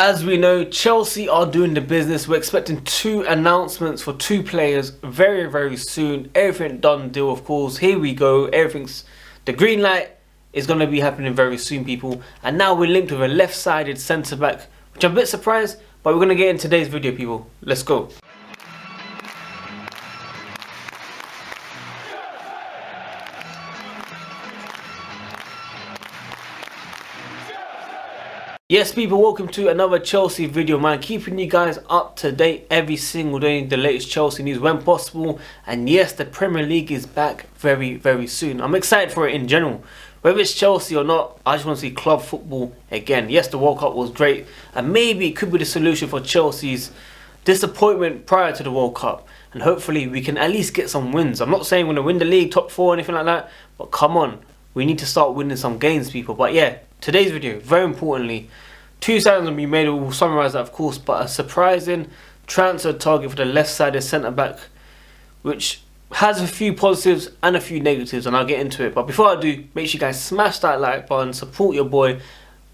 As we know, Chelsea are doing the business. We're expecting 2 announcements for 2 players very soon. Everything done deal, of course. Here we go. Everything's the green light is going to be happening very soon, people. And now we're linked with a left-sided centre-back, which I'm a bit surprised, but we're going to get in today's video, people. Let's go. Yes, people, welcome to another Chelsea video, man. Keeping you guys up to date every single day, the latest Chelsea news when possible. And yes, the Premier League is back very soon. I'm excited for it in general. Whether it's Chelsea or not, I just want to see club football again. Yes, the World Cup was great, and maybe it could be the solution for Chelsea's disappointment prior to the World Cup. And hopefully we can at least get some wins. I'm not saying we're going to win the league, top 4 or anything like that, but come on, we need to start winning some games, people. But yeah, today's video, very importantly, 2 signings will be made. We'll summarise that, of course, but a surprising transfer target for the left-sided centre-back, which has a few positives and a few negatives, and I'll get into it. But before I do, make sure you guys smash that like button, support your boy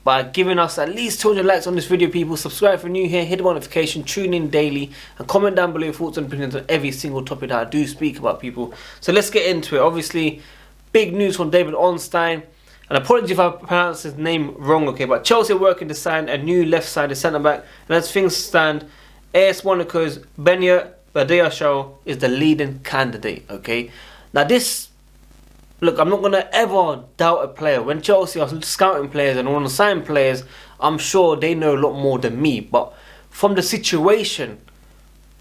by giving us at least 200 likes on this video, people. Subscribe if you're new here, hit the notification, tune in daily, and comment down below your thoughts and opinions on every single topic that I do speak about, people. So let's get into it. Obviously, big news from David Ornstein. And apologies if I pronounce his name wrong, okay? But Chelsea are working to sign a new left-sided centre-back. And as things stand, AS Monaco's Benoit Badiashile is the leading candidate, okay? Now this, look, I'm not going to ever doubt a player. When Chelsea are scouting players and want to sign players, I'm sure they know a lot more than me. But from the situation,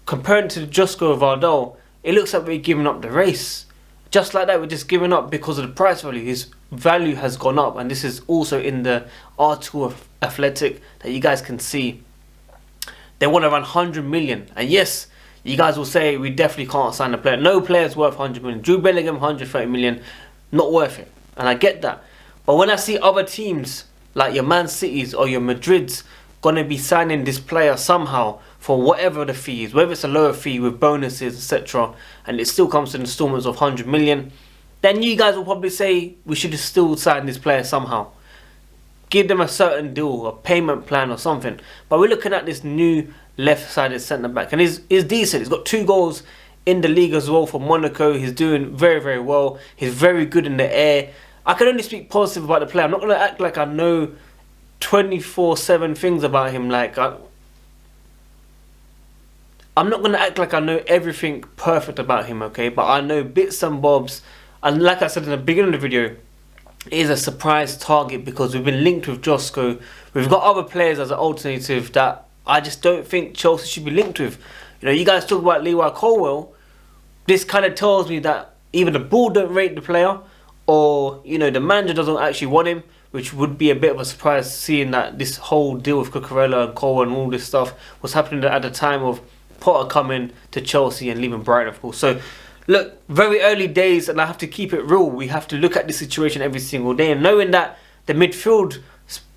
comparing to Josko Gvardiol, it looks like we're giving up the race. Just like that, we're just giving up because of the price value. His value has gone up, and this is also in the article of Athletic that you guys can see. They want around 100 million, and yes, you guys will say we definitely can't sign a player. No player's worth 100 million. Jude Bellingham, 130 million, not worth it, and I get that. But when I see other teams like your Man Cities or your Madrids gonna be signing this player somehow for whatever the fee is, whether it's a lower fee with bonuses, etc., and it still comes to installments of 100 million, then you guys will probably say we should have still signed this player somehow. Give them a certain deal, a payment plan or something. But we're looking at this new left-sided centre-back, and he's decent. He's got 2 goals in the league as well for Monaco. He's doing very well. He's very good in the air. I can only speak positive about the player. I'm not going to act like I know 24/7 things about him. Like I'm not going to act like I know everything perfect about him, okay? But I know bits and bobs. And like I said in the beginning of the video, it is a surprise target because we've been linked with Josko. We've got other players as an alternative that I just don't think Chelsea should be linked with. You know, you guys talk about Leroy Colwell. This kind of tells me that either the board don't rate the player, or, you know, the manager doesn't actually want him, which would be a bit of a surprise, seeing that this whole deal with Cucurella and Colwell and all this stuff was happening at the time of Potter coming to Chelsea and leaving Brighton, of course. So, look, very early days, and I have to keep it real. We have to look at this situation every single day, and knowing that the midfield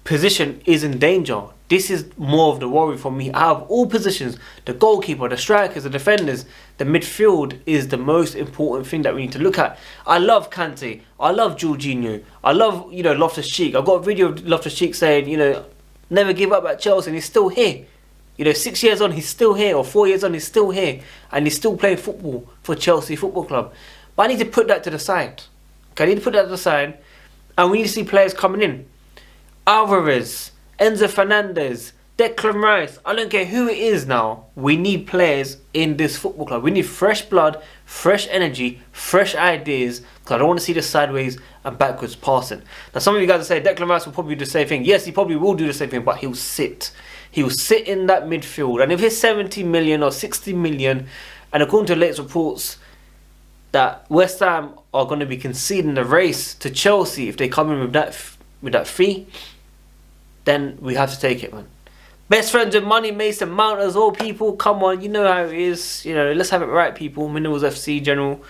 position is in danger. This is more of the worry for me. Out of all positions, the goalkeeper, the strikers, the defenders, the midfield is the most important thing that we need to look at. I love Kante. I love Jorginho. I love, you know, Loftus-Cheek. I've got a video of Loftus-Cheek saying, you know, never give up at Chelsea, and he's still here. You know, 6 years on, he's still here, or 4 years on, he's still here, and he's still playing football for Chelsea Football Club. But I need to put that to the side. Okay, I need to put that to the side, and we need to see players coming in. Alvarez, Enzo Fernandez, Declan Rice, I don't care who it is now. We need players in this football club. We need fresh blood, fresh energy, fresh ideas, because I don't want to see the sideways and backwards passing. Now, some of you guys will say Declan Rice will probably do the same thing. Yes, he probably will do the same thing, but he'll sit. He will sit in that midfield. And if it's 70 million or 60 million, and according to latest reports that West Ham are going to be conceding the race to Chelsea if they come in with that fee, then we have to take it, man. Best friends with money, Mason Mount as well, people. Come on, you know how it is. You know, let's have it right, people. Minerals FC, general.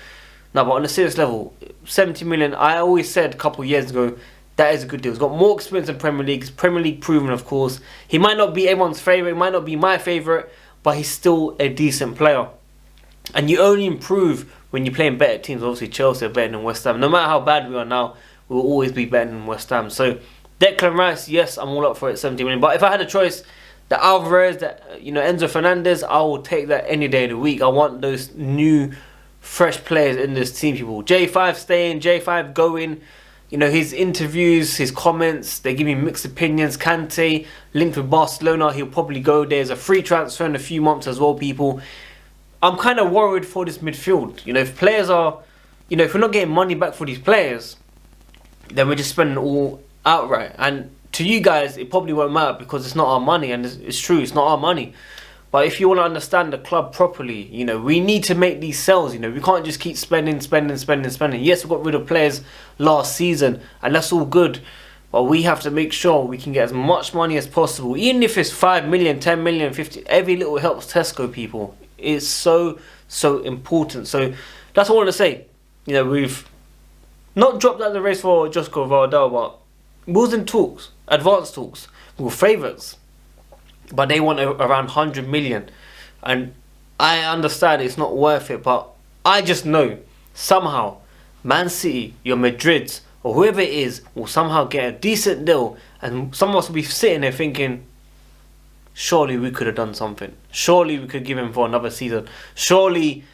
No, but on a serious level, 70 million, I always said a couple of years ago, that is a good deal. He's got more experience in Premier League. He's Premier League proven, of course. He might not be everyone's favourite. He might not be my favourite, but he's still a decent player. And you only improve when you're playing better teams. Obviously, Chelsea are better than West Ham. No matter how bad we are now, we'll always be better than West Ham. So, Declan Rice, yes, I'm all up for it, 70 million. But if I had a choice, the Alvarez, Enzo Fernandez, I will take that any day of the week. I want those new, fresh players in this team, people. J5 staying, J5 going. His interviews, his comments, they give me mixed opinions. Kante, linked with Barcelona, he'll probably go there as a free transfer in a few months as well, people. I'm kind of worried for this midfield. If players are, if we're not getting money back for these players, then we're just spending it all outright. And to you guys, it probably won't matter because it's not our money, and it's true, it's not our money. But if you want to understand the club properly, we need to make these sales. We can't just keep spending. Yes, we got rid of players last season, and that's all good. But we have to make sure we can get as much money as possible. Even if it's 5 million, 10 million, 50, every little helps Tesco, people. It's so important. So that's all I want to say. We've not dropped out of the race for Josko Gvardiol, but we was in talks, advanced talks, with favourites. But they want around 100 million. And I understand it's not worth it, but I just know somehow Man City, your Madrids, or whoever it is, will somehow get a decent deal. And some of us will be sitting there thinking, surely we could have done something. Surely we could give him for another season. Surely,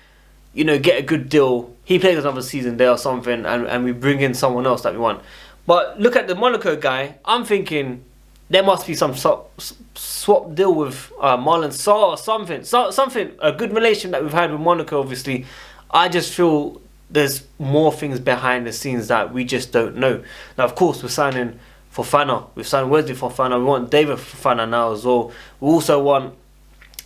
get a good deal. He plays another season there or something, and we bring in someone else that we want. But look at the Monaco guy. I'm thinking there must be some swap deal with Marlon Sarr or something. Something, a good relation that we've had with Monaco, obviously. I just feel there's more things behind the scenes that we just don't know. Now, of course, we're signing Fofana. We've signed Wesley Fofana. We want David Fofana now as well. We also want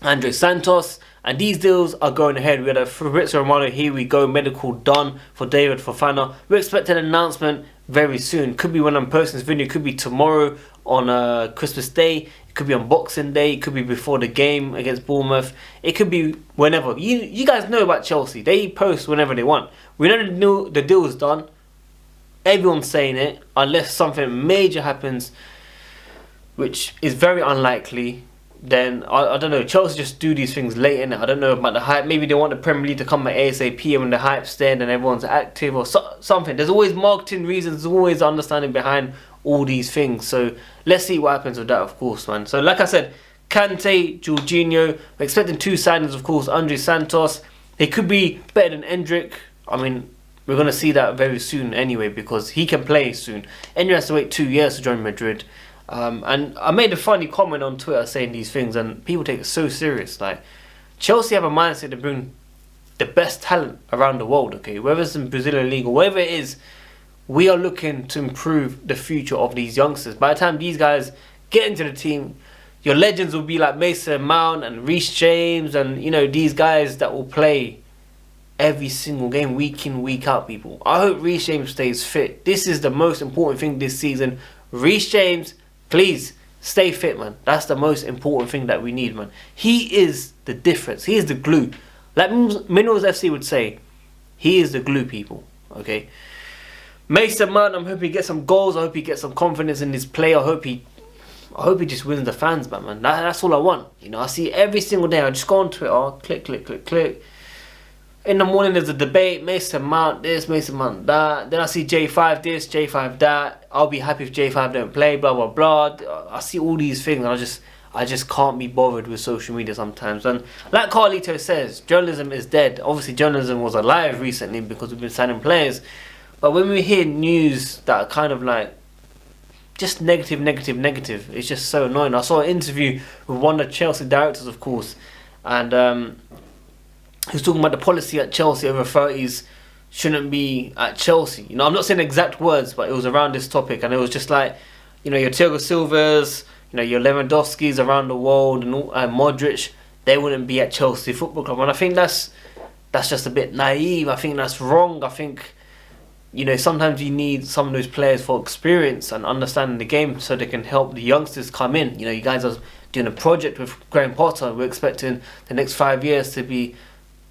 Andre Santos. And these deals are going ahead. We had a Fabrizio Romano, here we go, medical done for David Fofana. We're expecting an announcement very soon. Could be when I'm posting this video. It could be tomorrow on Christmas Day. It could be on Boxing Day. It could be before the game against Bournemouth. It could be whenever. You guys know about Chelsea. They post whenever they want. We know the deal is done. Everyone's saying it. Unless something major happens, which is very unlikely, then I don't know. Chelsea just do these things late in it. I don't know about the hype. Maybe they want the Premier League to come at ASAP, and when the hype's there, then everyone's active or something. There's always marketing reasons. There's always understanding behind all these things. So let's see what happens with that, of course, man. So like I said, Kante, Jorginho. We're expecting 2 signings, of course. Andre Santos. He could be better than Endrick. I mean, we're going to see that very soon anyway, because he can play soon. Endrick has to wait 2 years to join Madrid. And I made a funny comment on Twitter saying these things, and people take it so serious. Like, Chelsea have a mindset to bring the best talent around the world, okay? Whether it's in Brazilian League or whatever it is, we are looking to improve the future of these youngsters. By the time these guys get into the team, your legends will be like Mason Mount and Reece James and, these guys that will play every single game, week in, week out, people. I hope Reece James stays fit. This is the most important thing this season. Reece James, please stay fit, man. That's the most important thing that we need, man. He is the difference. He is the glue. Like Minerals FC would say, he is the glue, people. Okay. Mason Mount, I'm hoping he gets some goals. I hope he gets some confidence in his play. I hope he just wins the fans back, man. That's all I want. I see every single day. I just go on Twitter, click. In the morning there's a debate, Mason Mount this, Mason Mount that. Then I see J5 this, J5 that. I'll be happy if J5 don't play, blah blah blah. I see all these things, and I just can't be bothered with social media sometimes. And like Carlito says, journalism is dead. Obviously journalism was alive recently because we've been signing players. But when we hear news that are kind of like just negative, it's just so annoying. I saw an interview with one of the Chelsea directors, of course, and he was talking about the policy at Chelsea over 30s shouldn't be at Chelsea. I'm not saying exact words, but it was around this topic, and it was just like, your Thiago Silvas, your Lewandowskis around the world, and Modric, they wouldn't be at Chelsea Football Club. And I think that's just a bit naive. I think that's wrong. I think, sometimes you need some of those players for experience and understanding the game so they can help the youngsters come in. You guys are doing a project with Graham Potter. We're expecting the next 5 years to be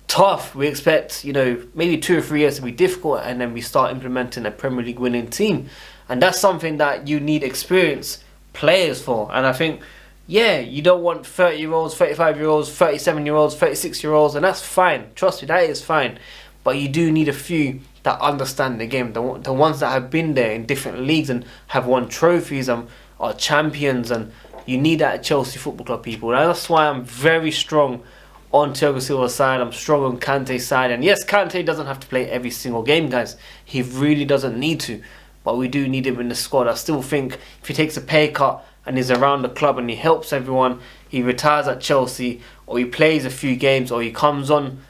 tough. We expect, maybe 2 or 3 years to be difficult, and then we start implementing a Premier League winning team. And that's something that you need experienced players for. And I think, you don't want 30-year-olds, 35-year-olds, 37-year-olds, 36-year-olds, and that's fine. Trust me, that is fine. But you do need a few that understand the game, the ones that have been there in different leagues and have won trophies and are champions, and You need that at Chelsea Football Club, people. And that's why I'm very strong on Thiago Silva's side. I'm strong on Kante's side. And yes, Kante doesn't have to play every single game, guys. He really doesn't need to. But we do need him in the squad. I still think if he takes a pay cut and he's around the club and he helps everyone, he retires at Chelsea, or he plays a few games, or he comes on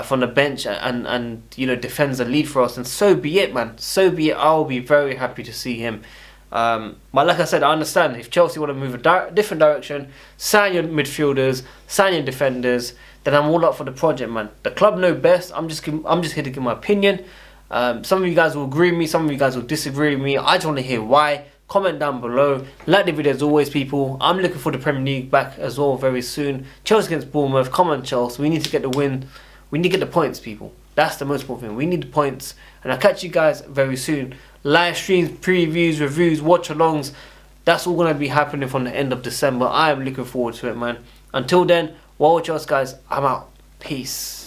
from the bench and you know, defends the lead for us, and so be it, man. So be it. I'll be very happy to see him. But like I said, I understand if Chelsea want to move a different direction, sign your midfielders, sign your defenders, then I'm all up for the project, man. The club know best. I'm just here to give my opinion. Some of you guys will agree with me, some of you guys will disagree with me. I just want to hear why. Comment down below. Like the video as always, people. I'm looking for the Premier League back as well very soon. Chelsea against Bournemouth. Come on, Chelsea. We need to get the win. We need to get the points, people. That's the most important thing. We need the points. And I'll catch you guys very soon. Live streams, previews, reviews, watch-alongs. That's all going to be happening from the end of December. I am looking forward to it, man. Until then, WorldWideChels, guys. I'm out. Peace.